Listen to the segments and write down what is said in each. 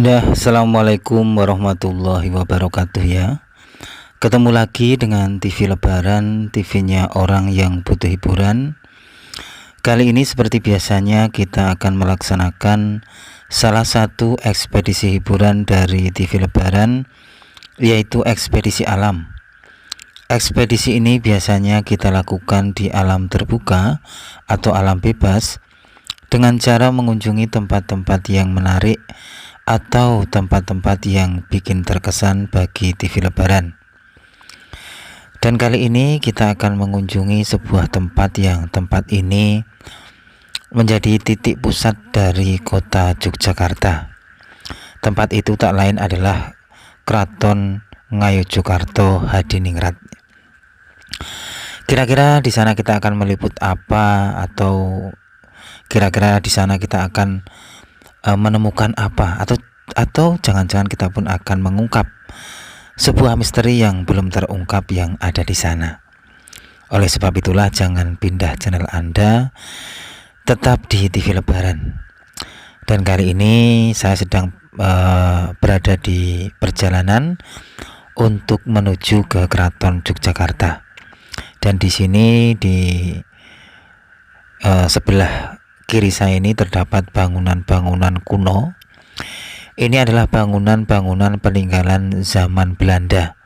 Ya, assalamualaikum warahmatullahi wabarakatuh ya. Ketemu lagi dengan TV Lebaran, TV-nya orang yang butuh hiburan. Kali ini seperti biasanya kita akan melaksanakan salah satu ekspedisi hiburan dari TV Lebaran, yaitu ekspedisi alam. Ekspedisi ini biasanya kita lakukan di alam terbuka atau alam bebas dengan cara mengunjungi tempat-tempat yang menarik atau tempat-tempat yang bikin terkesan bagi TV Lebaran. Dan kali ini kita akan mengunjungi sebuah tempat yang tempat ini menjadi titik pusat dari kota Yogyakarta. Tempat itu tak lain adalah Keraton Ngayogyakarta Hadiningrat. Kira-kira di sana kita akan meliput apa, atau kira-kira di sana kita akan menemukan apa, atau jangan-jangan kita pun akan mengungkap sebuah misteri yang belum terungkap yang ada di sana. Oleh sebab itulah jangan pindah channel Anda, tetap di TV Lebaran. Dan kali ini saya sedang berada di perjalanan untuk menuju ke Keraton Yogyakarta. Dan di sini di sebelah kiri saya ini terdapat bangunan-bangunan kuno. Ini adalah bangunan-bangunan peninggalan zaman Belanda.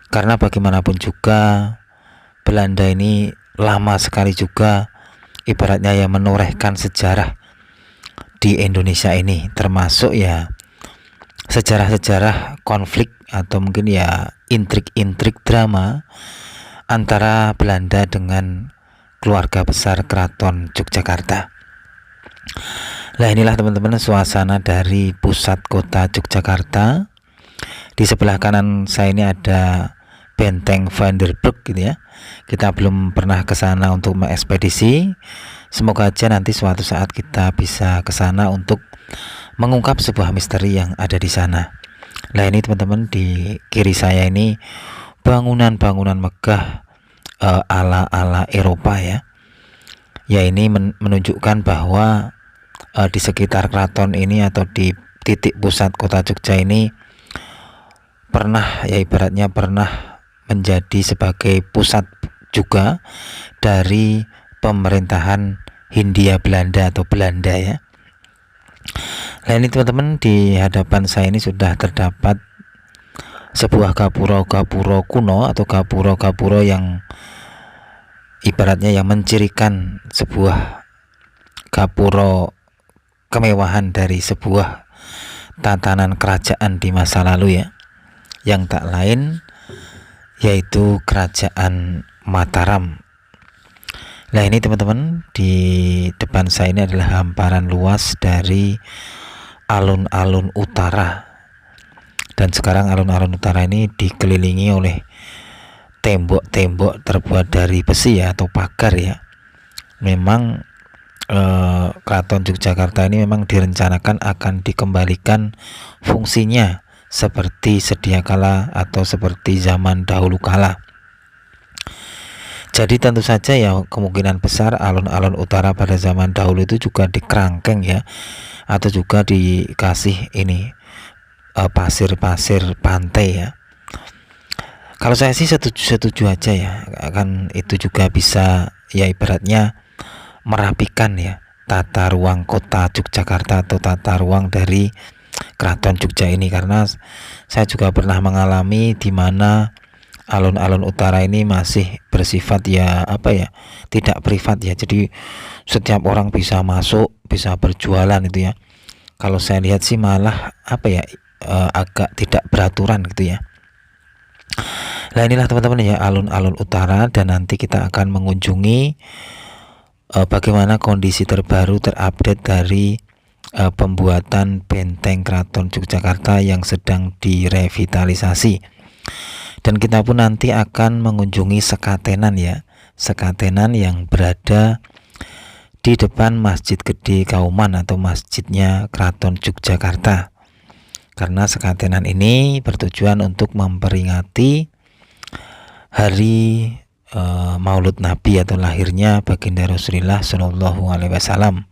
Karena bagaimanapun juga Belanda ini lama sekali juga, ibaratnya yang menorehkan sejarah di Indonesia ini, termasuk ya sejarah-sejarah konflik atau mungkin ya intrik-intrik drama antara Belanda dengan keluarga besar Keraton Yogyakarta. Nah, inilah teman-teman suasana dari pusat kota Yogyakarta. Di sebelah kanan saya ini ada Benteng Vanderburg gitu ya. Kita belum pernah ke sana untuk mengekspedisi. Semoga aja nanti suatu saat kita bisa ke sana untuk mengungkap sebuah misteri yang ada di sana. Nah, ini teman-teman di kiri saya ini bangunan-bangunan megah ala-ala Eropa ya. Ya, ini menunjukkan bahwa di sekitar keraton ini atau di titik pusat kota Jogja ini pernah ya ibaratnya pernah menjadi sebagai pusat juga dari pemerintahan Hindia Belanda atau Belanda ya. Nah, ini teman-teman di hadapan saya ini sudah terdapat sebuah gapura-gapura kuno atau gapura-gapura yang ibaratnya yang mencirikan sebuah gapura kemewahan dari sebuah tatanan kerajaan di masa lalu ya, yang tak lain yaitu Kerajaan Mataram. Nah, ini teman-teman di depan saya ini adalah hamparan luas dari alun-alun utara. Dan sekarang alun-alun utara ini dikelilingi oleh tembok-tembok terbuat dari besi ya atau pagar ya. Memang Keraton Yogyakarta ini memang direncanakan akan dikembalikan fungsinya seperti sedia kala atau seperti zaman dahulu kala. Jadi tentu saja ya kemungkinan besar alun-alun utara pada zaman dahulu itu juga dikerangkeng ya, atau juga dikasih ini pasir-pasir pantai ya. Kalau saya sih setuju aja ya, akan itu juga bisa ya ibaratnya merapikan ya tata ruang kota Yogyakarta atau tata ruang dari Keraton Jogja ini, karena saya juga pernah mengalami di mana alun-alun utara ini masih bersifat ya apa ya tidak privat ya, jadi setiap orang bisa masuk, bisa berjualan itu ya. Kalau saya lihat sih malah apa ya agak tidak beraturan gitu ya. Nah, inilah teman-teman ya alun-alun utara, dan nanti kita akan mengunjungi bagaimana kondisi terbaru terupdate dari pembuatan benteng Keraton Yogyakarta yang sedang direvitalisasi. Dan kita pun nanti akan mengunjungi Sekatenan ya, Sekatenan yang berada di depan Masjid Gede Kauman atau masjidnya Keraton Yogyakarta. Karena Sekatenan ini bertujuan untuk memperingati hari Maulud Nabi atau lahirnya baginda Rasulullah Shallallahu Alaihi Wasallam.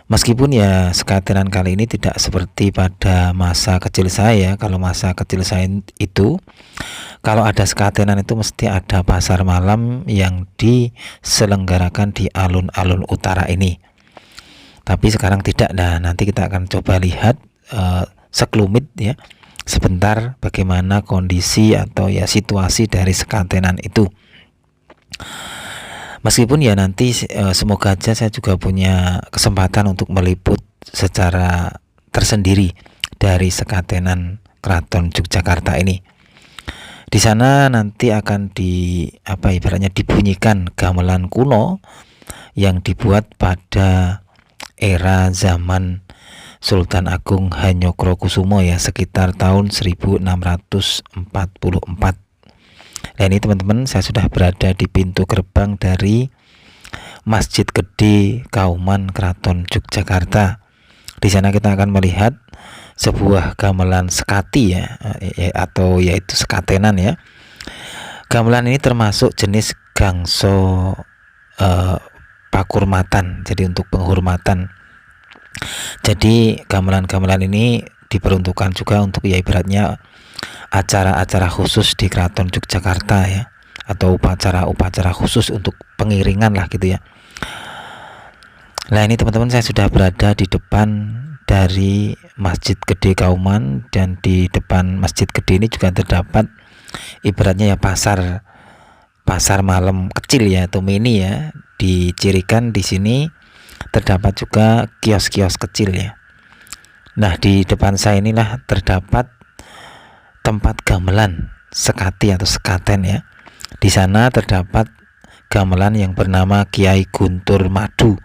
Meskipun ya sekatenan kali ini tidak seperti pada masa kecil saya. Kalau masa kecil saya itu, kalau ada sekatenan itu mesti ada pasar malam yang diselenggarakan di alun-alun utara ini. Tapi sekarang tidak. Nah, nanti kita akan coba lihat sekelumit ya, sebentar bagaimana kondisi atau ya situasi dari sekatenan itu. Meskipun ya nanti semoga aja saya juga punya kesempatan untuk meliput secara tersendiri dari sekatenan Keraton Yogyakarta ini. Di sana nanti akan ibaratnya dibunyikan gamelan kuno yang dibuat pada era zaman Sultan Agung Hanyokrokusumo ya, sekitar tahun 1644. Nah, ini teman-teman, saya sudah berada di pintu gerbang dari Masjid Gede Kauman Keraton Yogyakarta. Di sana kita akan melihat sebuah gamelan sekati ya, atau yaitu sekatenan ya. Gamelan ini termasuk jenis gangso pakurmatan, jadi untuk penghormatan. Jadi gamelan-gamelan ini diperuntukkan juga untuk ya ibaratnya acara-acara khusus di Keraton Yogyakarta ya, atau upacara-upacara khusus untuk pengiringan lah gitu ya. Nah, ini teman-teman, saya sudah berada di depan dari Masjid Gede Kauman, dan di depan Masjid Gede ini juga terdapat ibaratnya ya pasar malam kecil ya, atau mini ya. Dicirikan di sini terdapat juga kios-kios kecil ya. Nah, di depan saya inilah terdapat tempat gamelan sekati atau sekaten ya. Di sana terdapat gamelan yang bernama Kiai Guntur Madu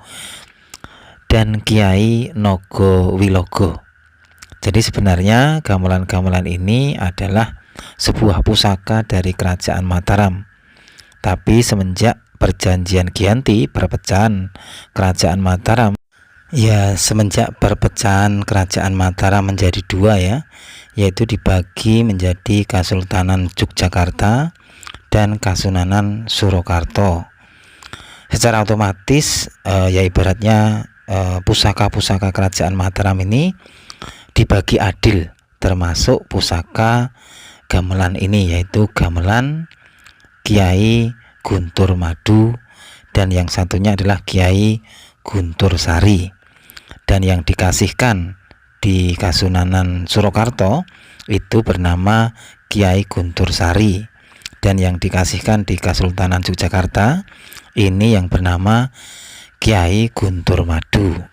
dan Kiai Nogo Wilogo. Jadi sebenarnya gamelan-gamelan ini adalah sebuah pusaka dari Kerajaan Mataram. Tapi semenjak perjanjian Giyanti, perpecahan Kerajaan Mataram, Kerajaan Mataram menjadi dua ya, yaitu dibagi menjadi Kasultanan Yogyakarta dan Kasunanan Surakarta. Secara otomatis ya ibaratnya pusaka-pusaka Kerajaan Mataram ini dibagi adil, termasuk pusaka gamelan ini, yaitu gamelan Kiai Guntur Madu dan yang satunya adalah Kiai Guntur Sari. Dan yang dikasihkan di Kasunanan Surakarta itu bernama Kiai Guntur Sari, dan yang dikasihkan di Kasultanan Yogyakarta ini yang bernama Kiai Guntur Madu.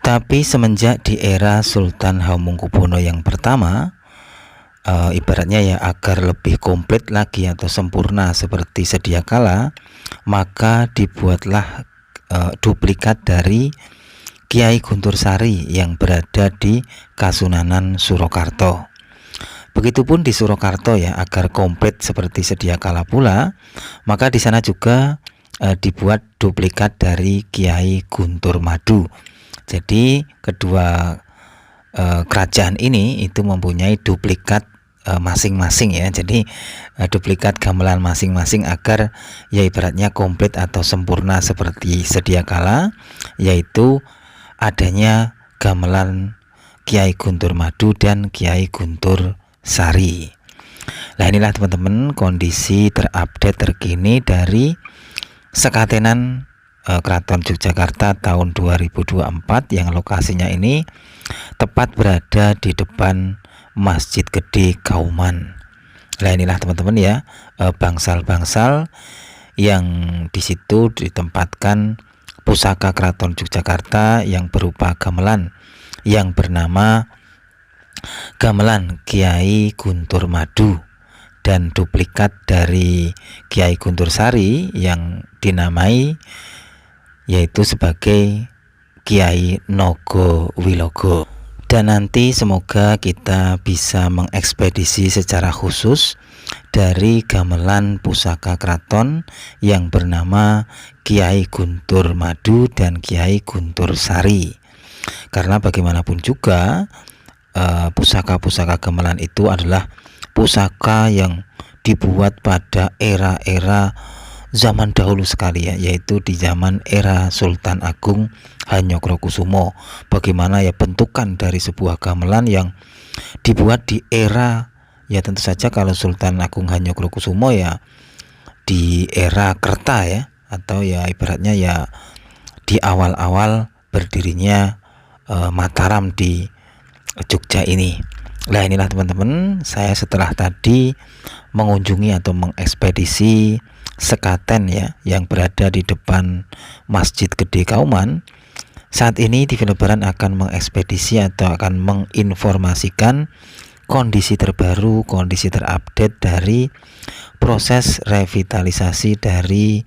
Tapi semenjak di era Sultan Hamengkubuwono yang pertama, ibaratnya ya agar lebih komplit lagi atau sempurna seperti sedia kala, maka dibuatlah duplikat dari Kiai Guntur Sari yang berada di Kasunanan Surakarta. Begitupun di Surakarta ya, agar komplit seperti sedia kala pula, maka di sana juga dibuat duplikat dari Kiai Guntur Madu. Jadi kedua kerajaan ini itu mempunyai duplikat masing-masing ya. Jadi duplikat gamelan masing-masing agar ya ibaratnya komplit atau sempurna seperti sedia kala, yaitu adanya gamelan Kiai Guntur Madu dan Kiai Guntur Sari. Nah, inilah teman-teman kondisi terupdate terkini dari sekatenan Keraton Yogyakarta tahun 2024 yang lokasinya ini tepat berada di depan Masjid Gede Kauman. Nah, inilah teman-teman ya, bangsal-bangsal yang di situ ditempatkan pusaka Keraton Yogyakarta yang berupa gamelan yang bernama gamelan Kiai Guntur Madu, dan duplikat dari Kiai Guntur Sari yang dinamai yaitu sebagai Kiai Nogo Wilogo. Dan nanti semoga kita bisa mengekspedisi secara khusus dari gamelan pusaka keraton yang bernama Kiai Guntur Madu dan Kiai Guntur Sari. Karena bagaimanapun juga pusaka-pusaka gamelan itu adalah pusaka yang dibuat pada era-era zaman dahulu sekali ya, yaitu di zaman era Sultan Agung Hanyokrokusumo. Bagaimana ya bentukan dari sebuah gamelan yang dibuat di era, ya tentu saja kalau Sultan Agung Hanyokrokusumo ya di era Kerta ya, atau ya ibaratnya ya di awal-awal berdirinya Mataram di Jogja ini. Nah inilah teman-teman, saya setelah tadi mengunjungi atau mengekspedisi Sekaten ya, yang berada di depan Masjid Gede Kauman. Saat ini TV Lebaran akan mengekspedisi atau akan menginformasikan kondisi terbaru, kondisi terupdate dari proses revitalisasi dari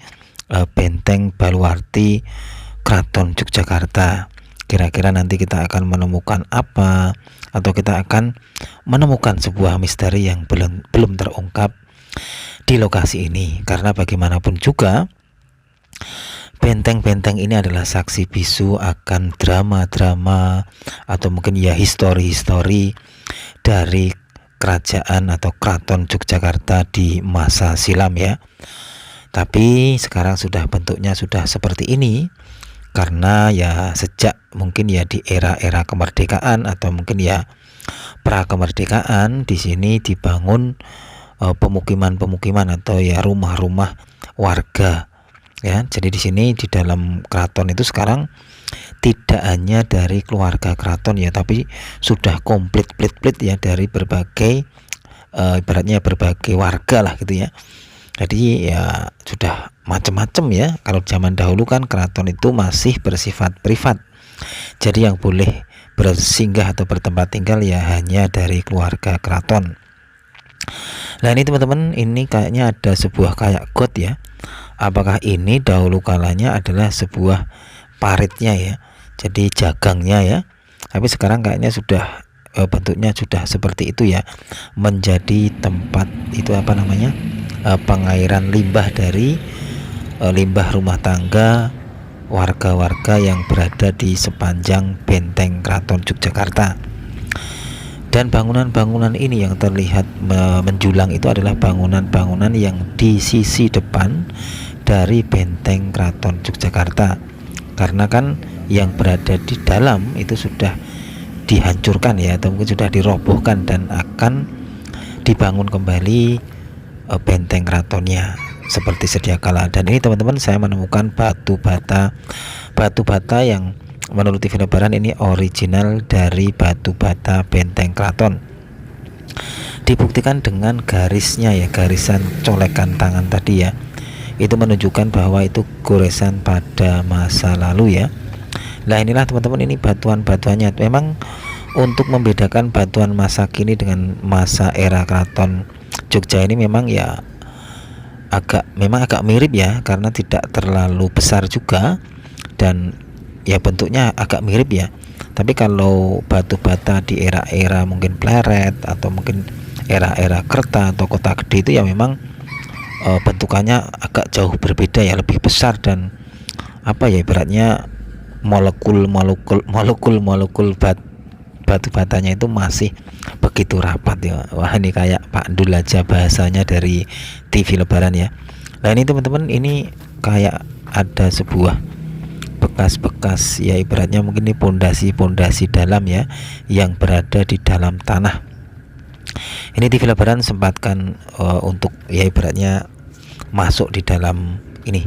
Benteng Baluarti Kraton Yogyakarta. Kira-kira nanti kita akan menemukan apa, atau kita akan menemukan sebuah misteri yang belum terungkap di lokasi ini. Karena bagaimanapun juga benteng-benteng ini adalah saksi bisu akan drama-drama atau mungkin ya histori-histori dari kerajaan atau Kraton Yogyakarta di masa silam ya. Tapi sekarang sudah bentuknya sudah seperti ini karena ya sejak mungkin ya di era-era kemerdekaan atau mungkin ya pra kemerdekaan di sini dibangun pemukiman-pemukiman atau ya rumah-rumah warga ya. Jadi di sini di dalam keraton itu sekarang tidak hanya dari keluarga keraton ya, tapi sudah komplit ya dari berbagai ibaratnya berbagai warga lah gitu ya. Jadi ya sudah macam-macam ya. Kalau zaman dahulu kan keraton itu masih bersifat privat. Jadi yang boleh bersinggah atau bertempat tinggal ya hanya dari keluarga keraton. Nah ini teman-teman, ini kayaknya ada sebuah kayak got ya. Apakah ini dahulu kalanya adalah sebuah paritnya ya, jadi jagangnya ya, tapi sekarang kayaknya sudah bentuknya sudah seperti itu ya, menjadi tempat itu apa namanya pengairan limbah dari limbah rumah tangga warga-warga yang berada di sepanjang benteng Kraton Yogyakarta. Dan bangunan-bangunan ini yang terlihat menjulang itu adalah bangunan-bangunan yang di sisi depan dari benteng Kraton Yogyakarta. Karena kan yang berada di dalam itu sudah dihancurkan ya, atau mungkin sudah dirobohkan dan akan dibangun kembali benteng keratonnya seperti sedia kala. Dan ini teman-teman, saya menemukan batu bata yang menurut TV Lebaran ini original dari batu bata benteng keraton. Dibuktikan dengan garisnya ya, garisan colekan tangan tadi ya, itu menunjukkan bahwa itu goresan pada masa lalu ya. Nah inilah teman-teman, ini batuan-batuannya. Memang untuk membedakan batuan masa kini dengan masa era Keraton Jogja ini memang ya agak mirip ya, karena tidak terlalu besar juga dan ya bentuknya agak mirip ya. Tapi kalau batu bata di era-era mungkin Pleret atau mungkin era-era Kerta atau Kota Gede itu ya memang bentukannya agak jauh berbeda ya, lebih besar dan apa ya ibaratnya molekul batu batanya itu masih begitu rapat ya. Wah ini kayak Pak Dul aja bahasanya dari TV Lebaran ya. Nah ini teman-teman, ini kayak ada sebuah bekas-bekas ya ibaratnya mungkin ini pondasi dalam ya, yang berada di dalam tanah. Ini TV Lebaran sempatkan untuk ya ibaratnya masuk di dalam ini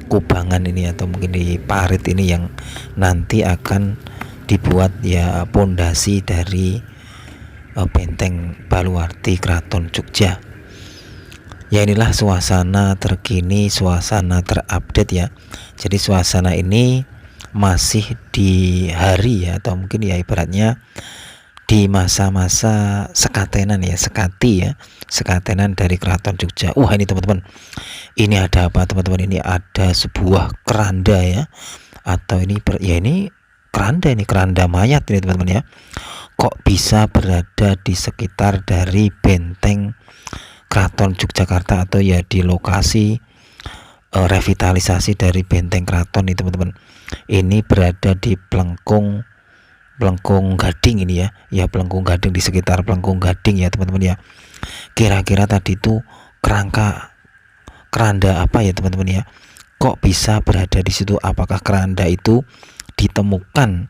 kubangan ini atau mungkin di parit ini yang nanti akan dibuat ya pondasi dari benteng Baluarti Kraton Jogja. Ya inilah suasana terkini, suasana terupdate ya. Jadi suasana ini masih di hari ya, atau mungkin ya ibaratnya di masa-masa sekatenan ya, sekatenan dari Kraton Jogja. Wah ini teman-teman, ini ada apa teman-teman? Ini ada sebuah keranda ya, atau ini ini keranda mayat ini teman-teman ya. Kok bisa berada di sekitar dari benteng Kraton Yogyakarta atau ya di lokasi revitalisasi dari benteng keraton ini teman-teman. Ini berada di Plengkung Gading ini ya, Plengkung Gading, di sekitar Plengkung Gading ya teman-teman ya. Kira-kira tadi itu kerangka keranda apa ya teman-teman ya, kok bisa berada di situ? Apakah keranda itu ditemukan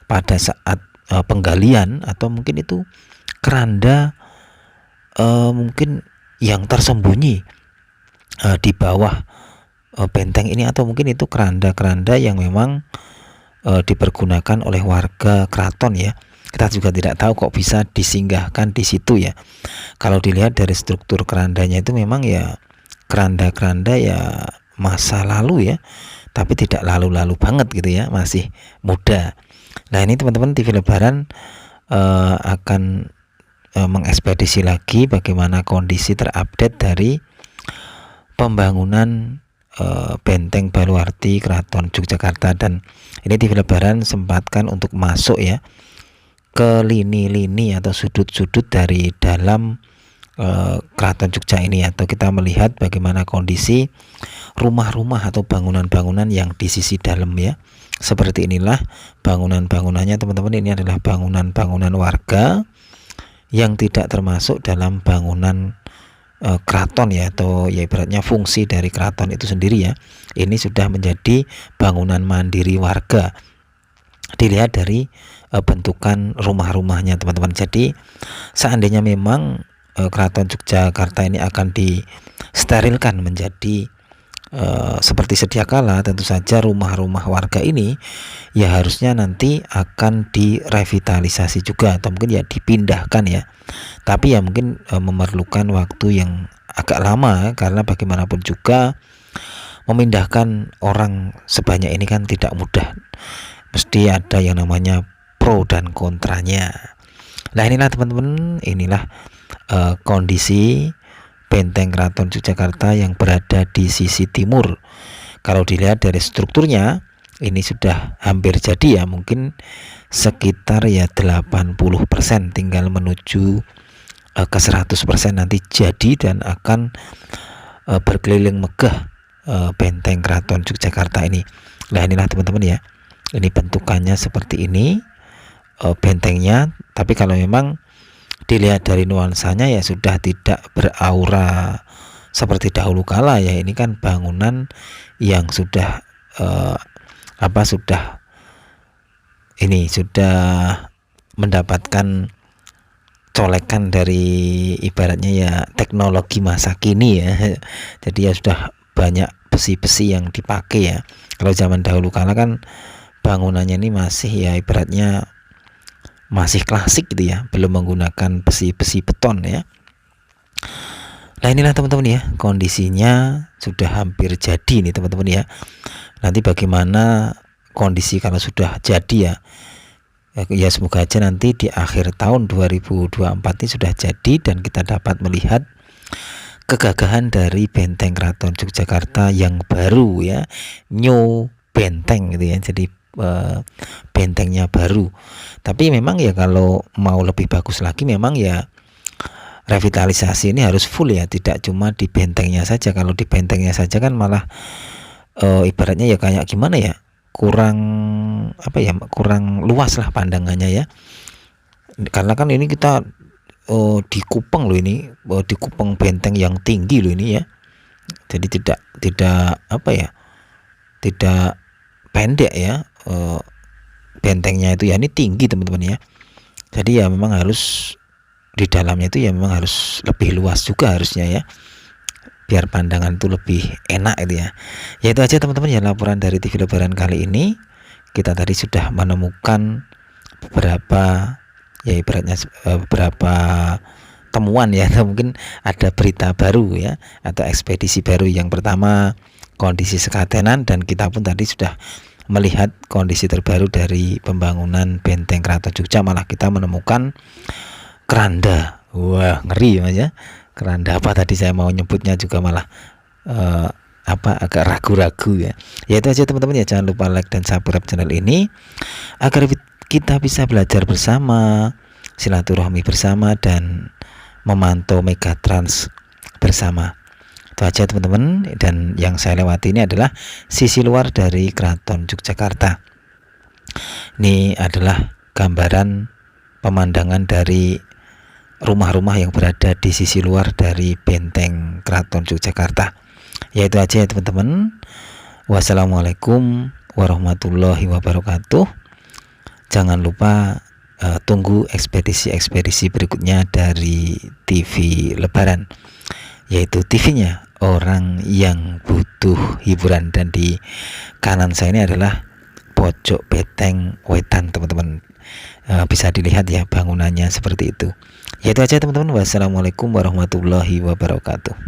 pada saat penggalian, atau mungkin itu keranda mungkin yang tersembunyi di bawah benteng ini, atau mungkin itu keranda-keranda yang memang dipergunakan oleh warga keraton ya. Kita juga tidak tahu kok bisa disinggahkan di situ ya. Kalau dilihat dari struktur kerandanya itu memang ya keranda-keranda ya masa lalu ya, tapi tidak lalu-lalu banget gitu ya, masih muda. Nah ini teman-teman, TV Lebaran akan mengekspedisi lagi bagaimana kondisi terupdate dari pembangunan Benteng Baluarti Keraton Yogyakarta. Dan ini TV Lebaran sempatkan untuk masuk ya ke lini-lini atau sudut-sudut dari dalam Keraton Jogja ini, atau kita melihat bagaimana kondisi rumah-rumah atau bangunan-bangunan yang di sisi dalam ya. Seperti inilah bangunan-bangunannya teman-teman. Ini adalah bangunan-bangunan warga yang tidak termasuk dalam bangunan keraton ya, atau ya ibaratnya fungsi dari keraton itu sendiri ya. Ini sudah menjadi bangunan mandiri warga. Dilihat dari bentukan rumah-rumahnya teman-teman. Jadi seandainya memang Keraton Yogyakarta ini akan disterilkan menjadi seperti sedia kala, tentu saja rumah-rumah warga ini ya harusnya nanti akan direvitalisasi juga, atau mungkin ya dipindahkan ya. Tapi ya mungkin memerlukan waktu yang agak lama, karena bagaimanapun juga memindahkan orang sebanyak ini kan tidak mudah. Mesti ada yang namanya pro dan kontranya. Nah inilah teman-teman, inilah kondisi Benteng Keraton Yogyakarta yang berada di sisi timur. Kalau dilihat dari strukturnya ini sudah hampir jadi ya, mungkin sekitar ya 80%, tinggal menuju ke 100% nanti jadi dan akan berkeliling megah Benteng Keraton Yogyakarta ini. Nah inilah teman-teman ya, ini bentukannya seperti ini bentengnya. Tapi kalau memang dilihat dari nuansanya ya sudah tidak beraura seperti dahulu kala ya. Ini kan bangunan yang sudah sudah mendapatkan colekan dari ibaratnya ya teknologi masa kini ya. Jadi ya sudah banyak besi-besi yang dipakai ya. Kalau zaman dahulu kala kan bangunannya ini masih ya ibaratnya masih klasik gitu ya, belum menggunakan besi-besi beton ya. Nah inilah teman-teman ya, kondisinya sudah hampir jadi nih teman-teman ya. Nanti bagaimana kondisi kalau sudah jadi ya semoga aja nanti di akhir tahun 2024 ini sudah jadi dan kita dapat melihat kegagahan dari Benteng Keraton Yogyakarta yang baru ya, new benteng gitu ya. Jadi bentengnya baru. Tapi memang ya kalau mau lebih bagus lagi memang ya revitalisasi ini harus full ya, tidak cuma di bentengnya saja. Kalau di bentengnya saja kan malah ibaratnya ya kayak gimana ya, kurang kurang luas lah pandangannya ya. Karena kan ini kita di Kupang loh, ini di Kupang benteng yang tinggi loh ini ya. Jadi tidak pendek ya. Bentengnya itu ya ini tinggi teman-teman ya. Jadi ya memang harus di dalamnya itu ya memang harus lebih luas juga harusnya ya, biar pandangan itu lebih enak itu ya. Ya itu aja teman-teman ya laporan dari TV Lebaran kali ini. Kita tadi sudah menemukan beberapa ya ibaratnya beberapa temuan ya, atau mungkin ada berita baru ya, atau ekspedisi baru. Yang pertama kondisi sekatenan, dan kita pun tadi sudah melihat kondisi terbaru dari pembangunan Benteng Keraton Jogja. Malah kita menemukan keranda. Wah ngeri mas ya, keranda apa tadi saya mau nyebutnya juga malah agak ragu-ragu ya. Ya itu aja teman-teman ya, jangan lupa like dan subscribe channel ini agar kita bisa belajar bersama, silaturahmi bersama, dan memantau Megatrans bersama. Itu aja teman-teman, dan yang saya lewati ini adalah sisi luar dari Keraton Yogyakarta. Ini adalah gambaran pemandangan dari rumah-rumah yang berada di sisi luar dari Benteng Keraton Yogyakarta. Ya itu aja ya teman-teman. Wassalamualaikum warahmatullahi wabarakatuh. Jangan lupa tunggu ekspedisi-ekspedisi berikutnya dari TV Lebaran, yaitu TV-nya Orang Yang Butuh Hiburan. Dan di kanan saya ini adalah pojok Beteng Wetan teman-teman. Bisa dilihat ya bangunannya seperti itu. Ya itu aja teman-teman. Wassalamualaikum warahmatullahi wabarakatuh.